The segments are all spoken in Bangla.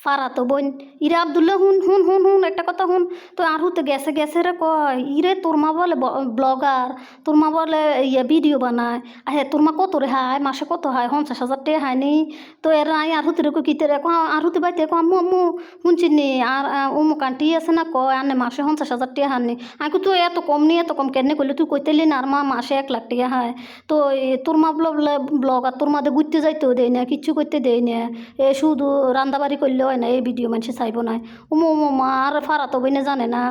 ফারাতো বোন ইরে আবদুল্লাহ হুন হুন হুন হুন একটা কথা হুন তো আর হুতে গেছে গেছে রে কয় ইরে তোর মা বলে ব্লগার তোর মা বলে ভিডিও বানায় আহে তোর মা কত রে হায় মাসে কত হায় 50,000 টাকা হায়নি তো এর আই আর হুতে রে কিতে রে আর হুতে বাইতে আম্মু আম্মু শুনছিনি আর অমুক আন্টি আছে না কয় আনে মাসে 50,000 টাকা হাননি আমি তুই এত কম নি এত কম কেন করলে তুই কইতেলি না আর মা মাসে 1 লাখ টাকা হায় তো তোর মা ব্লগার তোর মাদের ঘুরতে যাইতেও দেয় না কিচ্ছু করতে দেয় না শুধু রান্দাবাড়ি করলে হয় না এই ভিডিও মানুষে চাইব না মা আর ফারাতো বইনে জানে না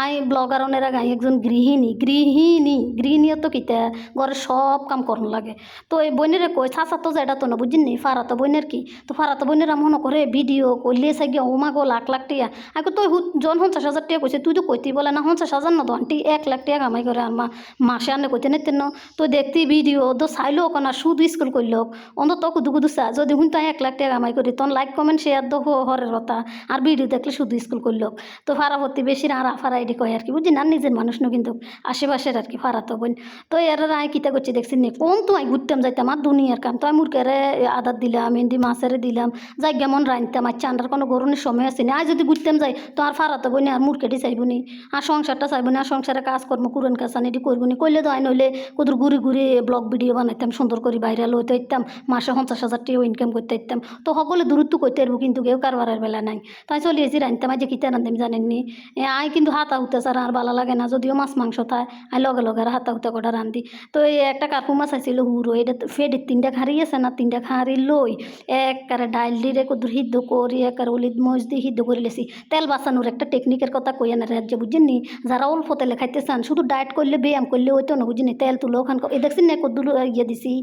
আই ব্লগার অনেরা গাই একজন গৃহিণী তো কিতা ঘরের সব কাম করন লাগে তো এই বইনের কই চাচা তো যেটা তো না বুঝিনি ফারাতো বইনের কি তো ফারাতো বইনেরা মনে করে ভিডিও করলে চাই গিয়ে ওমা গো 1 লাখ টাকা আগে তুই জন 50,000 টাকা কইছে তুই তো কইতেই বলে না 50,000 না তো আন্টি 1 লাখ টাকা কামাই করে আর মাসে আনে কইতে নিতেন না তো দেখতি ভিডিও তো চাইলেও কেন শুধু স্কুল করলো অন্তত কুদু কুদু চা যদি হুন তাই 1 লাখ টাকা কামাই করি তখন লাইক কমেন্ট শেয়ার দো হরের কথা আর ভিডিও দেখলে শুধু স্কুল করলো তো ফারাপত্তি বেশি আর ফারাইডি কয় আর কি বুঝি না নিজের মানুষ না কিন্তু আশেপাশের আর কি ফারাতো বোন তো এর আই কিতা করছি দেখছি নি কোন তো আই ঘুরতাম যাইতাম আর দুনিয়ার কাম তো আমি মুরকেরে আদার দিলাম এন্দি মাছেরে দিলাম যাই কেমন রাঁধতাম আর চান্ডার কোনো গরমের সময় আছে না আজ যদি ঘুরতাম যাই তো আর ফারাতো বোন আর মুরকেটি চাইব নি আর সংসারটা চাইব না আর সংসারে কাজকর্ম কুরন কাছান এটি করবো নি করলে তো আই নইলে কুদুর ঘুরি ঘুরি ব্লগ ভিডিও বানাইতাম সুন্দর করে বাইরে লইতে ইতাম মাসে 50,000 টাকা ইনকাম করতে ইতাম তো সকলে দূরত্ব করতে পারবো কিন্তু কেউ কারবারের বেলা নাই তাই চলি এসে রাঁধতাম আজ কিতা রাঁধিম জানেননি আই কিন্তু হাতা হুতে ছাড়া আর ভালো লাগে না যদিও মাছ মাংস থায় আই লগে লগে আর হাতা হুতে কটা রান্ধি তো এই একটা কাকু মাছ আইছিল হুরো এটা ফেডির 3টা খাড়ি আছে না 3টা খাড়ি লই একবারে ডাইল দিয়ে কুদুর সিদ্ধ করি একবারে অলিদ মরিচ দিয়ে সিদ্ধ করে লেছি তেল বাঁচানোর একটা টেকনিকের কথা কই না রাজ্যে বুঝিনি যারা অল্প তেলে খাইতে চান শুধু ডায়েট করলে ব্যায়াম করলে ওইতো না বুঝিনি তেল তুলো ওখান দেখছি না কদ্দুর দিছি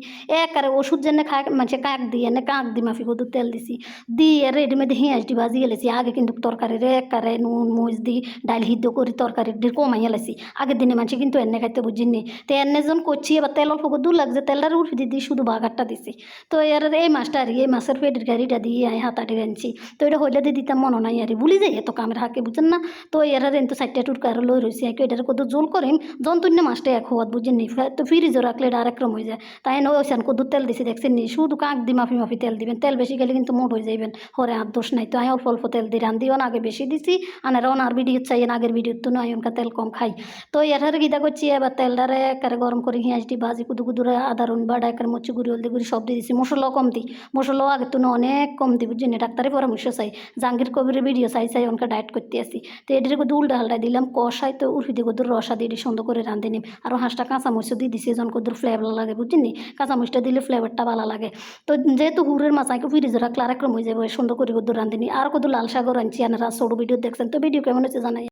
একবারে ওষুধ যেন খায় মানে কাক দিয়ে এনে কাক দি মাফি কদ্দুর তেল দিছি দিয়ে রেডিমেড হিঁয়াজ দি বাজি গেলেছি আগে কিন্তু তরকারি একবারে নুন মরিচ দি ডাইল সিদ্ধ করি তরকারি দিয়ে কমাইয়া লেছি আগের দিনে মানুষ কিন্তু এনে খাইতে বুঝিনি তো এনে যখন করছি এবার তেল অল্প দূর লাগছে তেলটার উঠে দিয়ে শুধু বাগারটা দিছি তো এর এই মাছটা আর এই মাছের পেটের গাড়িটা দিয়ে আই হাতাটি আনছি তো এটা হইলে দিয়ে দিতাম মনে নাই আর ভুলি যাই এত কামের হাকে বুঝেন না তো এর তো 4টা টুরকা আর লই রয়েছে এটার কত জোল করিম যন্তুন্য মাছটা এক হওয়াত বুঝিনি তো ফ্রিজও রাখলে এটা আরেক রকম হয়ে যায় তাই ওইসান কত তেল দিছি দেখছেন নি শুধু কাক দি মাফি মাফি তেল দিবেন তেল বেশি গেলে কিন্তু মোট হয়ে যাবেন হরে আর দোষ নাই তো আমি অল্প অল্প তেল দিই রান্ধিও না আগে বেশি দিছি আনার আর ভিডিও চাই আগের ভিডিও তো নয় অনকা তেল কম খাই তো এটার গিতা করছি এবার তেলটারে একেবারে গরম করে হিঁয়াজ দি ভাজি কুদু কুদুরে আদা রুন বাড়া একেবারে মরচি গুঁড়ি হলদি গুঁড়ি সব দিয়ে দিছি মশলাও কম দিই মশলাও আগে তো অনেক কম দিই বুঝছি ডাক্তারের পরামর্শ চাই জাহাঙ্গীর কবিরের ভিডিও চাই চাই অনকা ডায়েট করতে আসি তো এটির কুদু উল্টা হালটা দিলাম কষাই তো উঠি দিয়ে কুদুর রসা দিয়ে সুন্দর করে রাঁধে নিম আর 5টা কাঁচামরিচ দিয়ে দিছি এজন কুদুর ফ্লেভার লাগে বুঝছি কাঁচামরিচটা দিলে ফ্লেভারটা ভালো লাগে তো যেহেতু হুরের মাছ আঁকে ফ্রিজে রাখলে আরেক রকম হয়ে যাবে সুন্দর করে কুদুর রাঁধে নি আর কুদুর লাল শাকও রাঁধছি আনারা ছোটো ভিডিও দেখছেন তো ভিডিও কেমন হচ্ছে জানাই।